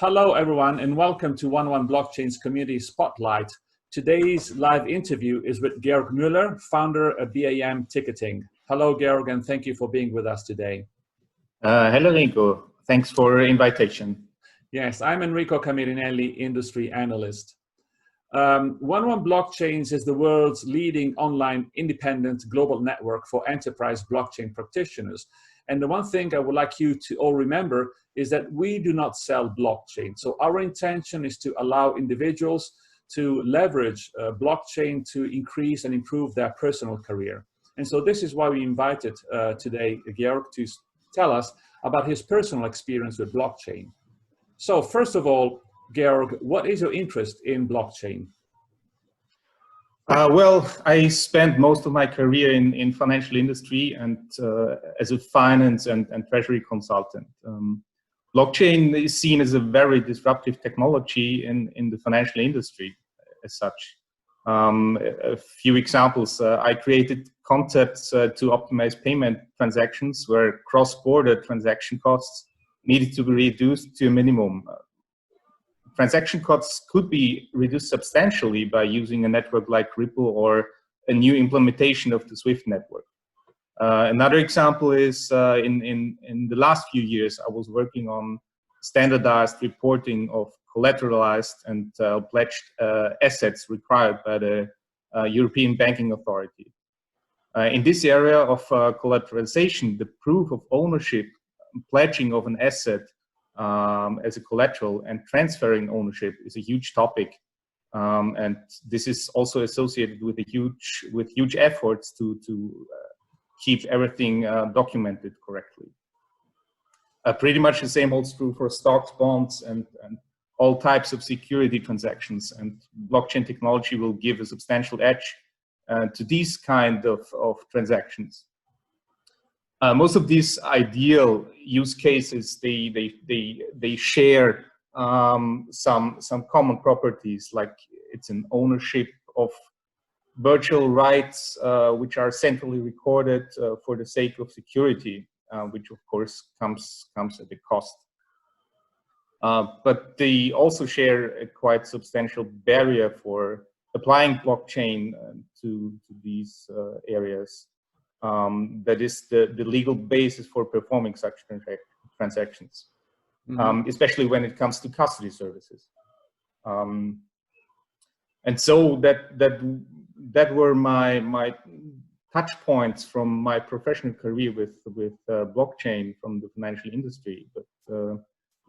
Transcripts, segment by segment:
Hello, everyone, and welcome to 1-1 Blockchain's Community Spotlight. Today's live interview is with Georg Müller, founder of B.A.M Ticketing. Hello, Georg, and thank you for being with us today. Hello, Enrico. Thanks for the invitation. Yes, I'm Enrico Camirinelli, industry analyst. 1-1 Blockchains is the world's leading online independent global network for enterprise blockchain practitioners. And the one thing I would like you to all remember is that we do not sell blockchain. So our intention is to allow individuals to leverage blockchain to increase and improve their personal career. And so this is why we invited today Georg to tell us about his personal experience with blockchain. So first of all, Georg, what is your interest in blockchain? Well, I spent most of my career in financial industry and as a finance and treasury consultant. Blockchain is seen as a very disruptive technology in the financial industry as such. A few examples, I created concepts to optimize payment transactions where cross-border transaction costs needed to be reduced to a minimum. Transaction costs could be reduced substantially by using a network like Ripple or a new implementation of the SWIFT network. Another example is in the last few years, I was working on standardized reporting of collateralized and pledged assets required by the European Banking Authority. In this area of collateralization, the proof of ownership, pledging of an asset as a collateral and transferring ownership is a huge topic, and this is also associated with huge efforts to keep everything documented correctly. Pretty much the same holds true for stocks, bonds, and all types of security transactions. And blockchain technology will give a substantial edge to these kind of transactions. Most of these ideal use cases, they share some common properties, like it's an ownership of virtual rights which are centrally recorded for the sake of security, which of course comes at a cost. But they also share a quite substantial barrier for applying blockchain to these areas. That is the legal basis for performing such transactions, especially when it comes to custody services. And so that were my touch points from my professional career with blockchain from the financial industry. But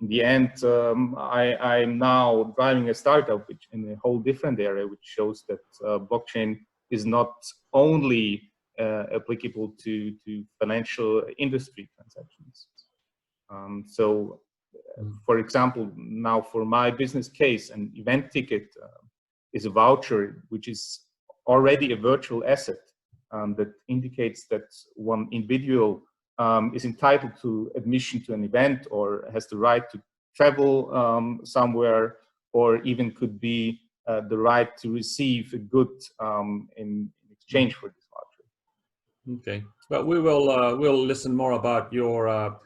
in the end, I'm now driving a startup which in a whole different area, which shows that blockchain is not only applicable to financial industry transactions. So, for example, now for my business case, an event ticket is a voucher which is already a virtual asset that indicates that one individual is entitled to admission to an event or has the right to travel somewhere, or even could be the right to receive a good in exchange for this voucher. Okay, well, we'll listen more about your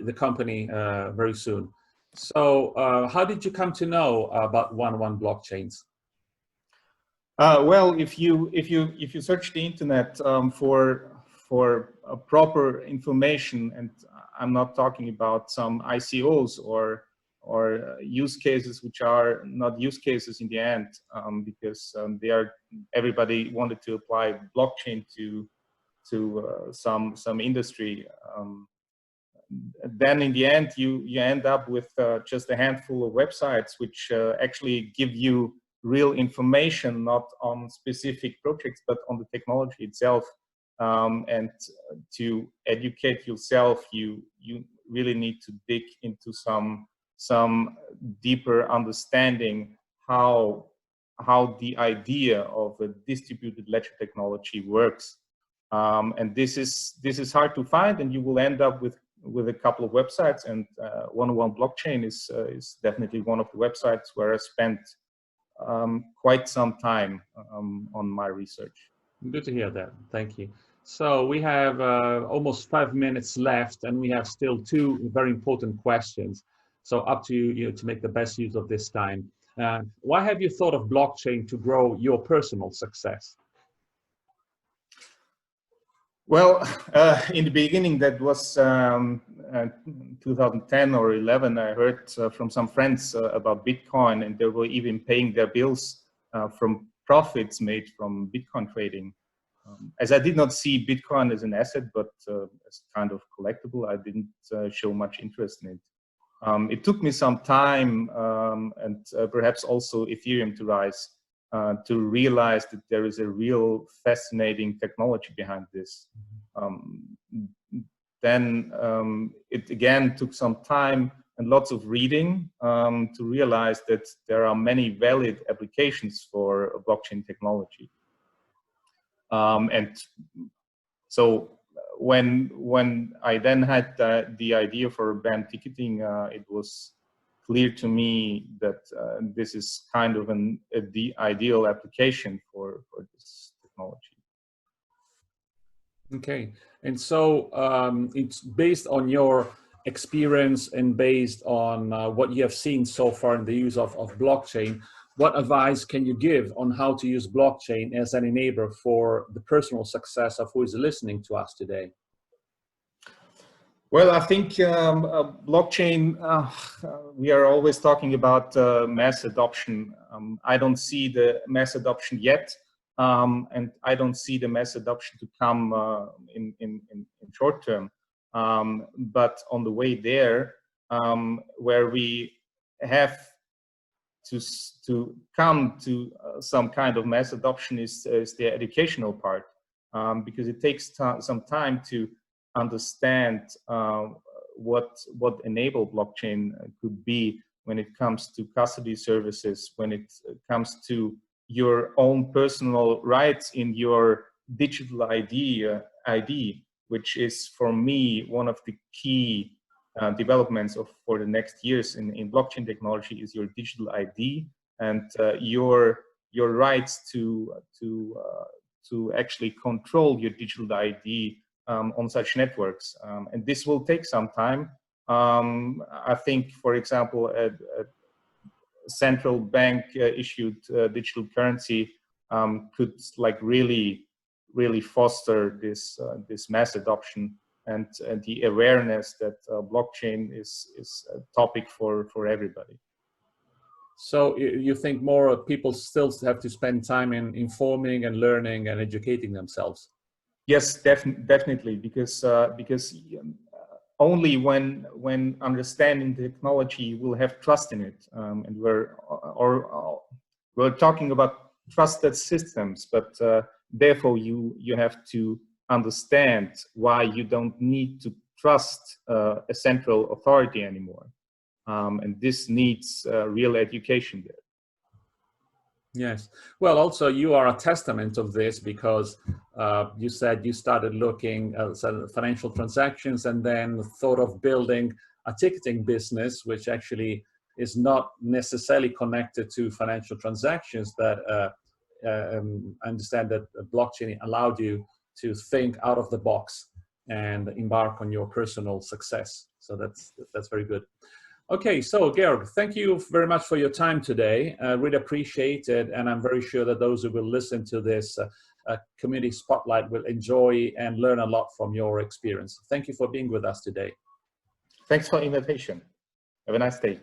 the company very soon. So, how did you come to know about 1-1 Blockchains? Well, if you search the internet for proper information, and I'm not talking about some ICOs or use cases which are not use cases in the end, because everybody wanted to apply blockchain to some industry. Then in the end, you end up with just a handful of websites which actually give you real information, not on specific projects, but on the technology itself. And to educate yourself, you really need to dig into some deeper understanding how the idea of a distributed ledger technology works. And this is hard to find, and you will end up with a couple of websites. And 1-1 Blockchain is definitely one of the websites where I spent quite some time on my research. Good to hear that. Thank you. So we have almost 5 minutes left, and we have still two very important questions. So up to you to make the best use of this time. Why have you thought of blockchain to grow your personal success? Well, in the beginning, that was 2010 or 11, I heard from some friends about Bitcoin, and they were even paying their bills from profits made from Bitcoin trading. As I did not see Bitcoin as an asset, but as kind of collectible, I didn't show much interest in it. It took me some time and perhaps also Ethereum to rise to realize that there is a real fascinating technology behind this. Then it again took some time and lots of reading to realize that there are many valid applications for blockchain technology. And so when I then had the idea for B.A.M Ticketing, it was clear to me that this is kind of the ideal application for this technology. Okay, and so it's based on your experience and based on what you have seen so far in the use of blockchain. What advice can you give on how to use blockchain as an enabler for the personal success of who is listening to us today? Well, I think blockchain, we are always talking about mass adoption. I don't see the mass adoption yet, and I don't see the mass adoption to come in short term. But on the way there, where we have to come to some kind of mass adoption is the educational part, because it takes some time to understand what enable blockchain could be when it comes to custody services, when it comes to your own personal rights in your digital ID, which is for me one of the key developments for the next years in blockchain technology is your digital ID and your rights to actually control your digital ID on such networks, and this will take some time. I think, for example, a central bank issued digital currency could like really foster this mass adoption and the awareness that blockchain is a topic for everybody. So you think more people still have to spend time in informing and learning and educating themselves? Yes, definitely, because only when understanding the technology will have trust in it, and we're talking about trusted systems, but therefore you have to understand why you don't need to trust a central authority anymore, and this needs real education there. Yes. Well, also you are a testament of this, because you said you started looking at financial transactions and then thought of building a ticketing business, which actually is not necessarily connected to financial transactions. That I understand that blockchain allowed you to think out of the box and embark on your personal success. So that's very good. Okay, so Georg, thank you very much for your time today. I really appreciate it, and I'm very sure that those who will listen to this community spotlight will enjoy and learn a lot from your experience. Thank you for being with us today. Thanks for the invitation. Have a nice day.